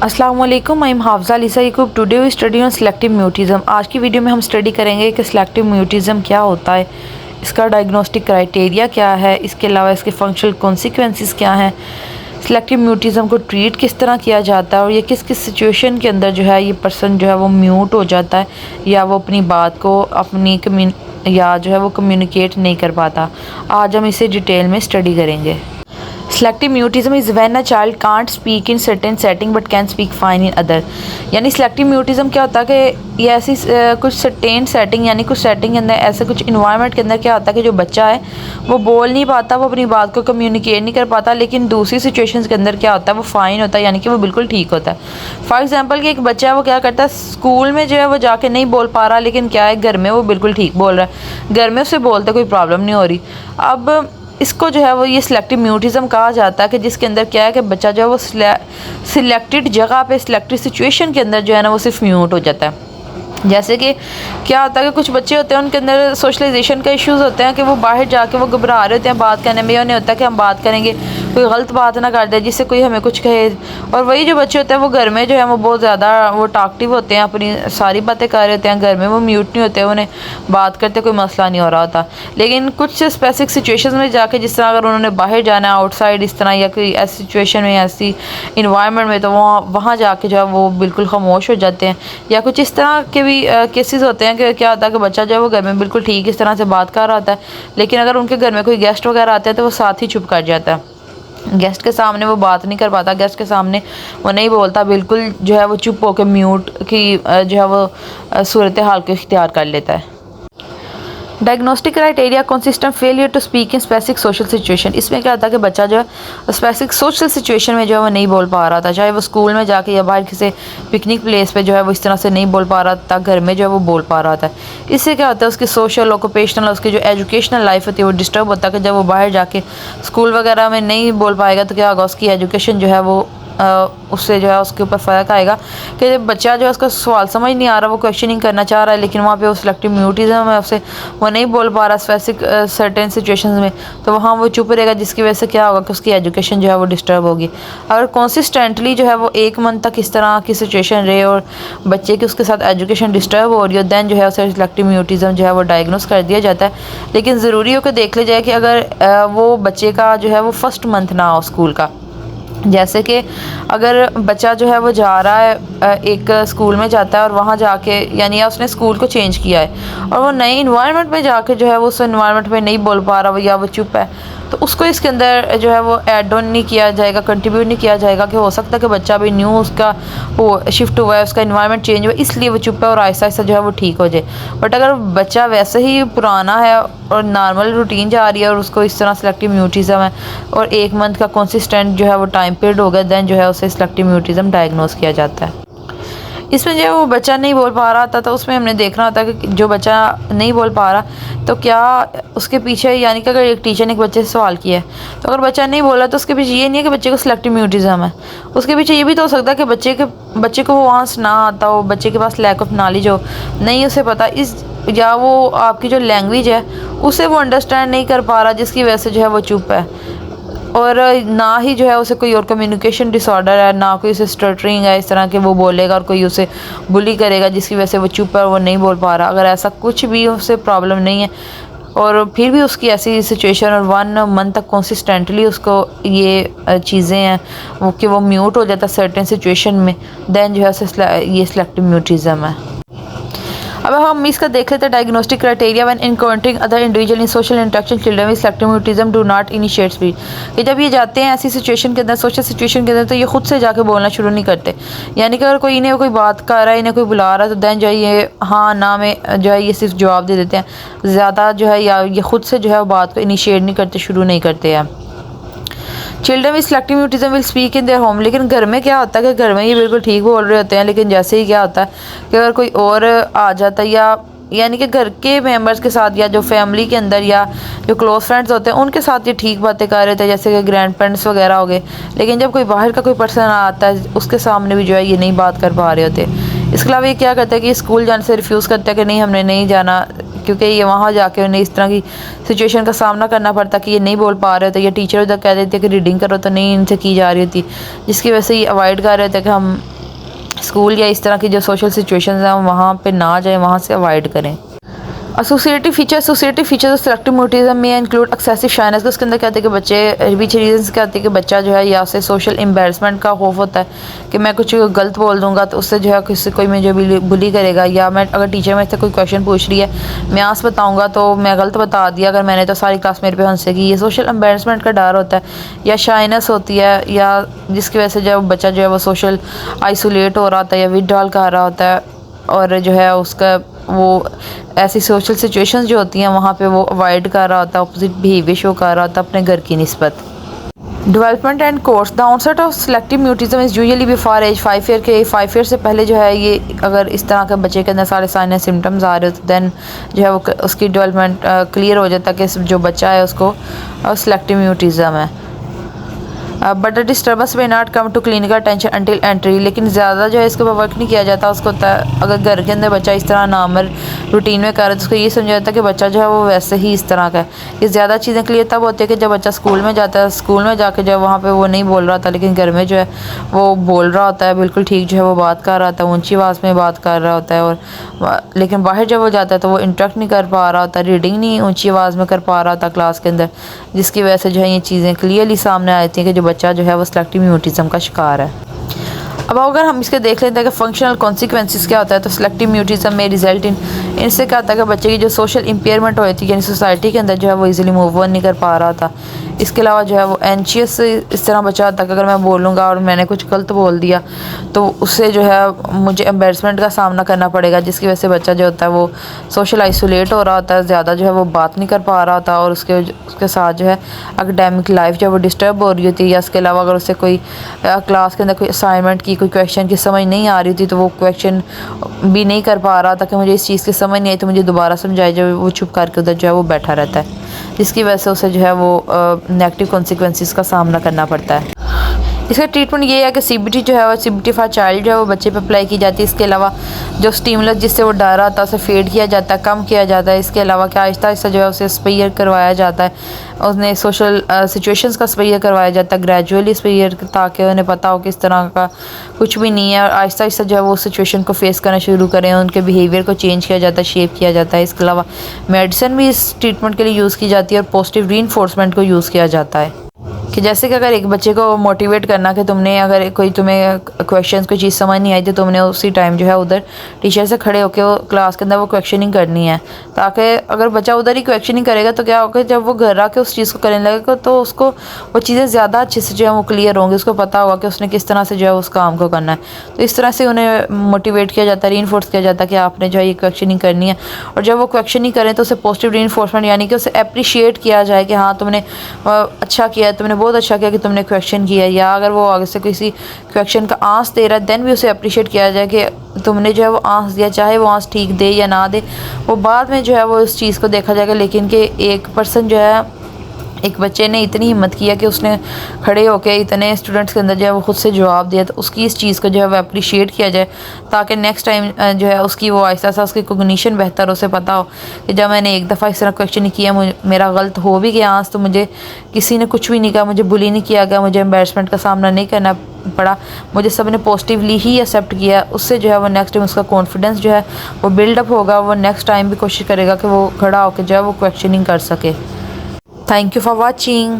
अस्सलाम वालेकुम, I am Hafza Alisa Yaqub. Today we study on selective mutism. आज की वीडियो में हम स्टडी करेंगे कि सिलेक्टिव म्यूटिज़म क्या होता है, इसका डायग्नोस्टिक क्राइटेरिया क्या है, इसके अलावा इसके फंक्शनल कॉन्सिक्वेंसेस क्या हैं, सिलेक्टिव म्यूटिज़म को ट्रीट किस तरह किया जाता है और ये किस किस सिचुएशन के अंदर जो है ये पर्सन जो है वो म्यूट हो जाता है या वो अपनी बात को या जो है वो कम्युनिकेट नहीं कर पाता। आज हम इसे डिटेल में स्टडी करेंगे। Selective mutism is when a child can't speak in certain setting but can speak fine in other. यानी सेलेक्टिव म्यूटिज़म क्या होता है कि ये ऐसी कुछ सर्टेन सेटिंग यानी कुछ सेटिंग के अंदर ऐसे कुछ इन्वायरमेंट के अंदर क्या होता है कि जो बच्चा है वो बोल नहीं पाता, वो अपनी बात को कम्युनिकेट नहीं कर पाता, लेकिन दूसरी सिचुएशंस के अंदर क्या होता है वो फ़ाइन होता है, यानी कि वो बिल्कुल ठीक होता है। फॉर एग्जाम्पल कि एक बच्चा है वो क्या करता है, स्कूल में जो है वो जाके नहीं बोल पा रहा, लेकिन क्या है घर में वो बिल्कुल ठीक बोल रहा है, घर में उससे बोलते कोई प्रॉब्लम नहीं हो रही। अब इसको जो है वो ये सिलेक्टिव म्यूटिज़म कहा जाता है कि जिसके अंदर क्या है कि बच्चा जो है वो सिलेक्टेड जगह पे सिलेक्टेड सिचुएशन के अंदर जो है ना वो सिर्फ म्यूट हो जाता है। जैसे कि क्या होता है कि कुछ बच्चे होते हैं उनके अंदर सोशलाइजेशन का इश्यूज़ होते हैं कि वो बाहर जाके वो घबरा रहे होते हैं बात करने में, उन्हें होता है कि हम बात करेंगे कोई गलत बात ना कर दे जिससे कोई हमें कुछ कहे। और वही जो बच्चे होते हैं वो घर में जो है वो बहुत ज़्यादा वो टॉकटिव होते हैं, अपनी सारी बातें कर रहे होते हैं, घर में वो म्यूट नहीं होते, उन्हें बात करते कोई मसला नहीं हो रहा होता। लेकिन कुछ स्पेसिफिक सिचुएशन में जाके जिस तरह अगर उन्होंने बाहर जाना है आउटसाइड इस तरह या कोई ऐसी सिचुएशन में ऐसी इन्वायरमेंट में, तो वहाँ जाके जो है वो बिल्कुल खामोश हो जाते हैं। या कुछ इस तरह के भी केसेस होते हैं कि क्या होता है कि बच्चा जो है वो घर में बिल्कुल ठीक इस तरह से बात कर रहा होता है, लेकिन अगर उनके घर में कोई गेस्ट वगैरह आते हैं तो वो साथ ही चुप कर जाता है, गेस्ट के सामने वो बात नहीं कर पाता, गेस्ट के सामने वो नहीं बोलता, बिल्कुल जो है वो चुप होकर म्यूट की जो है वो सूरत हाल को इख्तियार कर लेता है। Diagnostic criteria consistent failure to speak in specific social situation. इसमें क्या होता है कि बच्चा जो है स्पेसिफिक सोशल सिचुएशन में जो है वो नहीं बोल पा रहा था, चाहे वो स्कूल में जाके या बाहर किसी पिकनिक प्लेस पे जो है वो इस तरह से नहीं बोल पा रहा था, घर में जो है वो बोल पा रहा था। इससे क्या होता है उसकी सोशल ऑक्यूपेशनल उसकी जो एजुकेशनल लाइफ होती है वो डिस्टर्ब होता है कि जब वो बाहर जाके स्कूल वगैरह में नहीं बोल पाएगा तो क्या होगा, उसकी एजुकेशन जो है वो उससे जो है उसके ऊपर फ़र्क आएगा कि जब बच्चा जो है उसका सवाल समझ नहीं आ रहा, वो क्वेश्चनिंग करना चाह रहा है, लेकिन वहाँ पे वो सिलेक्टिव म्यूटिज़म है, उससे वो नहीं बोल पा रहा स्पेसिफिक सर्टेन सिचुएशंस में, तो वहाँ वो चुप रहेगा, जिसकी वजह से क्या होगा कि उसकी एजुकेशन जो है वो डिस्टर्ब होगी। अगर कंसिस्टेंटली जो है वो 1 मंथ तक इस तरह की सिचुएशन रहे और बच्चे की उसके साथ एजुकेशन डिस्टर्ब हो रही हो, दैन जो है उसे सिलेक्टिव म्यूटिज़म जो है वो डायग्नोस कर दिया जाता है। लेकिन ज़रूरी हो कि देख लिया जाए कि अगर वो बच्चे का जो है वो फर्स्ट मंथ ना हो स्कूल का, जैसे कि अगर बच्चा जो है वो जा रहा है एक स्कूल में जाता है और वहाँ जाके यानी या उसने स्कूल को चेंज किया है और वो नए इन्वायरमेंट में जाके जो है वो उस इन्वायरमेंट में नहीं बोल पा रहा या वो चुप है, तो उसको इसके अंदर जो है वो ऐड ऑन नहीं किया जाएगा, कंट्रीब्यूट नहीं किया जाएगा कि हो सकता है कि बच्चा भी न्यू उसका वो शिफ्ट हुआ है, उसका इन्वायरमेंट चेंज हुआ इसलिए वो चुप है और आहिस्ता आहिस्ता जो है वो ठीक हो जाए। बट अगर बच्चा वैसे ही पुराना है और नॉर्मल रूटीन जा रही है और उसको इस तरह सिलेक्टिव म्यूटिज़म है और 1 मंथ का कंसिस्टेंट जो है वो टाइम पीरियड हो गया, दैन जो है उसे सिलेक्टिव म्यूटिज़म डायग्नोस किया जाता है। इसमें जो वो बच्चा नहीं बोल पा रहा था तो उसमें हमने देखना होता है कि जो बच्चा नहीं बोल पा रहा तो क्या उसके पीछे, यानी कि अगर एक टीचर ने एक बच्चे से सवाल किया है तो अगर बच्चा नहीं बोला तो उसके पीछे ये नहीं है कि बच्चे को सिलेक्टिव म्यूटिज़म है, उसके पीछे ये भी तो हो सकता है कि बच्चे को वो वहाँ से ना आता हो, बच्चे के पास लैक ऑफ नॉलेज हो, नहीं उसे पता या वो आपकी जो लैंग्वेज है उसे वो अंडरस्टैंड नहीं कर पा रहा, जिसकी वजह से जो है वो चुप है। और ना ही जो है उसे कोई और कम्युनिकेशन डिसऑर्डर है, ना कोई उसे स्टटरिंग है इस तरह के वो बोलेगा और कोई उसे बुली करेगा जिसकी वजह से वो चुप है और वो नहीं बोल पा रहा। अगर ऐसा कुछ भी उसे प्रॉब्लम नहीं है और फिर भी उसकी ऐसी सिचुएशन और 1 मंथ तक कंसिस्टेंटली उसको ये चीज़ें हैं वो कि वो म्यूट हो जाता है सर्टेन सिचुएशन में, दैन जो है उसे ये सिलेक्टिव म्यूटिज़म है। अब हम इसका देख लेते हैं diagnostic criteria when encountering other individual in social interaction children with selective mutism do not initiate speech. कि जब ये जाते हैं ऐसी सिचुएशन के अंदर सोशल सिचुएशन के अंदर तो ये खुद से जाके बोलना शुरू नहीं करते, यानी कि अगर कोई इन्हें कोई बात कर रहा है, इन्हें कोई बुला रहा है तो दैन जो है ये हाँ ना में जो है ये सिर्फ जवाब दे देते हैं, ज़्यादा जो है या ये खुद से जो है बात को इनिशिएट नहीं करते, शुरू नहीं करते हैं। Children with selective mutism will speak in their home. लेकिन घर में क्या होता है कि घर में ये बिल्कुल ठीक बोल रहे होते हैं, लेकिन जैसे ही क्या होता है कि अगर कोई और आ जाता है या यानी कि घर के मेंबर्स के साथ या जो फैमिली के अंदर या जो क्लोज फ्रेंड्स होते हैं उनके साथ ये ठीक बातें कर रहे थे, जैसे कि ग्रैंड पेरेंट्स वगैरह हो गए, लेकिन जब कोई बाहर का कोई पर्सन आता है उसके सामने भी जो है ये नहीं बात कर पा रहे होते। इसके अलावा ये क्या करते हैं कि स्कूल जाने से रिफ्यूज़ करते हैं कि नहीं हमने नहीं जाना, क्योंकि ये वहाँ जाके उन्हें इस तरह की सिचुएशन का सामना करना पड़ता कि ये नहीं बोल पा रहे थे, या टीचर उधर कह देते कि रीडिंग करो तो नहीं इनसे की जा रही होती, जिसकी वजह से ये अवॉइड कर रहे थे कि हम स्कूल या इस तरह की जो सोशल सिचुएशंस हैं वहाँ पे ना जाए, वहाँ से अवॉइड करें। Associative features of selective mutism में इंक्लूड एक्सेसिव शाइनेस। तो उसके अंदर कहते हैं कि बच्चे बीच रीजन कहते हैं कि बच्चा जो है या से सोशल एम्बेरसमेंट का खौफ होता है कि मैं कुछ गलत बोल दूंगा तो उससे जो है किसी कोई मुझे बुली करेगा, या मैं अगर टीचर मेरे से कोई क्वेश्चन पूछ रही है मैं आंसर बताऊंगा तो मैं गलत बता दिया अगर मैंने, तो सारी क्लास मेरे पे हंसेगी। ये सोशल एम्बेरसमेंट का डर होता है, या शाइनेस होती है, या जिसकी वजह से जब बच्चा जो है वो सोशल आइसोलेट हो रहा होता है या विथड्रॉल कर रहा होता है, और जो है उसका वो ऐसी सोशल सिचुएशंस जो होती हैं वहाँ पे वो अवॉइड कर रहा होता है, अपोजिट बिहेवियर शो कर रहा होता है अपने घर की निस्बत। Development and course. The onset of selective mutism is usually before age 5 year के 5 ईयर से पहले जो है ये अगर इस तरह के बच्चे के अंदर सारे साइन एंड सिम्टम्स आ रहे हो तो देन जो है वो उसकी डेवलपमेंट क्लियर हो जाता है कि जो बच्चा है उसको सिलेक्टिव म्यूटिज्म है। बट द डिस्टर्बेंस में not come to clinical attention until entry. लेकिन ज़्यादा जो है इसके ऊपर वर्क नहीं किया जाता। उसको अगर घर के अंदर बच्चा इस तरह नॉर्मल रूटीन में कर रहा है तो उसको ये समझा जाता है कि बच्चा जो है वो वैसे ही इस तरह का है। ये ज़्यादा चीज़ें क्लियर तब होती है कि जब बच्चा स्कूल में जाता है, स्कूल में जाकर जो है वहाँ पर वो नहीं बोल रहा था लेकिन घर में जो है वो बोल रहा होता है, बिल्कुल ठीक जो है वो बात कर रहा होता है, ऊँची आवाज़ में बात कर रहा होता है। और लेकिन बाहर जब वो जाता है तो वो इंटरेक्ट नहीं कर पा रहा होता, रीडिंग नहीं ऊँची आवाज़ में कर पा रहा था क्लास के अंदर, जिसकी वजह से जो है ये चीज़ें क्लियरली सामने आती हैं कि जो बच्चा जो है वो सिलेक्टिव म्यूटिज्म का शिकार है। अब अगर हम इसके देख लेते हैं कि फंक्शनल कॉन्सिक्वेंसेस क्या होता है, तो सिलेक्टिव म्यूटिज्म में रिजल्ट इन इनसे क्या होता है कि बच्चे की जो सोशल इम्पेयरमेंट होती है यानी सोसाइटी के अंदर जो है वो इजीली मूव ऑन नहीं कर पा रहा था। इसके अलावा जो है वो एंशियस इस तरह बच्चा होता है कि अगर मैं बोलूँगा और मैंने कुछ गलत बोल दिया तो उससे जो है मुझे एम्बेरसमेंट का सामना करना पड़ेगा, जिसकी वजह से बच्चा जो होता है वो सोशल आइसोलेट हो रहा होता है, ज़्यादा जो है वो बात नहीं कर पा रहा होता और उसके साथ जो है एकेडमिक लाइफ जो है वो डिस्टर्ब हो रही होती है। या इसके अलावा अगर उससे कोई क्लास के अंदर कोई असाइनमेंट की कोई क्वेश्चन की समझ नहीं आ रही थी तो वो क्वेश्चन भी नहीं कर पा रहा था कि मुझे इस चीज़ की समझ नहीं आई तो मुझे दोबारा समझाई जाए, वो चुप करके उधर जो है वो बैठा रहता है, जिसकी वजह से उसे जो है वो नेगेटिव कॉन्सिक्वेंसेस का सामना करना पड़ता है। इसका ट्रीटमेंट ये है कि सीबीटी जो है वो सीबीटी फॉर चाइल्ड जो है वो बच्चे पे अप्लाई की जाती है। इसके अलावा जो स्टिमुलस जिससे वो डर आता है उसे फेड किया जाता है, कम किया जाता है। इसके अलावा क्या आहिस्ता आहिस्ता जो है उसे स्पेयर करवाया जाता है, उसने सोशल सिचुएशंस का स्पेयर करवाया जाता है ग्रेजुअली स्पेयर, ताकि उन्हें पता हो कि इस तरह का कुछ भी नहीं है और आहिस्ता आहिस्ता जो है वो सिचुएशन को फेस करना शुरू करें, उनके बिहेवियर को चेंज किया जाता है, शेप किया जाता है। इसके अलावा मेडिसिन भी इस ट्रीटमेंट के लिए यूज़ की जाती है और पॉजिटिव रीइंफोर्समेंट को यूज़ किया जाता है। कि जैसे कि अगर एक बच्चे को मोटिवेट करना कि तुमने अगर कोई तुम्हें क्वेश्चंस कोई चीज़ समझ नहीं आई तो तुमने उसी टाइम जो है उधर टीचर से खड़े होकर वो क्लास के अंदर वो क्वेश्चनिंग करनी है, ताकि अगर बच्चा उधर ही क्वेश्चनिंग करेगा तो क्या होगा जब वो घर आके उस चीज़ को करने लगेगा तो उसको वो चीज़ें ज़्यादा अच्छे से जो है वो क्लियर होंगी, उसको पता होगा कि उसने किस तरह से जो है उस काम को करना है। तो इस तरह से उन्हें मोटिवेट किया जाता है, रीइंफोर्स किया जाता है कि आपने जो है ये क्वेश्चनिंग करनी है। और जब वो क्वेश्चनिंग करें तो उसे पॉजिटिव रीइंफोर्समेंट यानी कि उसे अप्रिशिएट किया जाए कि हाँ तुमने अच्छा किया, तुमने बहुत अच्छा किया कि तुमने क्वेश्चन किया। या अगर वो आगे से किसी क्वेश्चन का आंसर दे रहा है देन भी उसे अप्रिशिएट किया जाए कि तुमने जो है वो आंसर दिया, चाहे वो आंसर ठीक दे या ना दे, वो बाद में जो है वो उस चीज़ को देखा जाएगा। लेकिन कि एक पर्सन जो है एक बच्चे ने इतनी हिम्मत किया कि उसने खड़े होकर इतने स्टूडेंट्स के अंदर जो है वो खुद से जवाब दिया, तो उसकी इस चीज़ को जो है वो अप्रिशिएट किया जाए ताकि नेक्स्ट टाइम जो है उसकी वो आहिस्ता आहिस्ता उसकी कोग्निशन बेहतर उसे पता हो कि जब मैंने एक दफ़ा इस तरह क्वेश्चन किया मेरा गलत हो भी गया आंसर तो मुझे किसी ने कुछ भी नहीं कहा, मुझे बुली नहीं किया गया, मुझे एम्बेरसमेंट का सामना नहीं करना पड़ा, मुझे सब ने पॉजिटिवली ही एक्सेप्ट किया। उससे जो है वो नेक्स्ट टाइम उसका कॉन्फिडेंस जो है वो बिल्डअप होगा, वो नेक्स्ट टाइम भी कोशिश करेगा कि वो खड़ा होकर जो है वो क्वेश्चनिंग कर सके। Thank you for watching.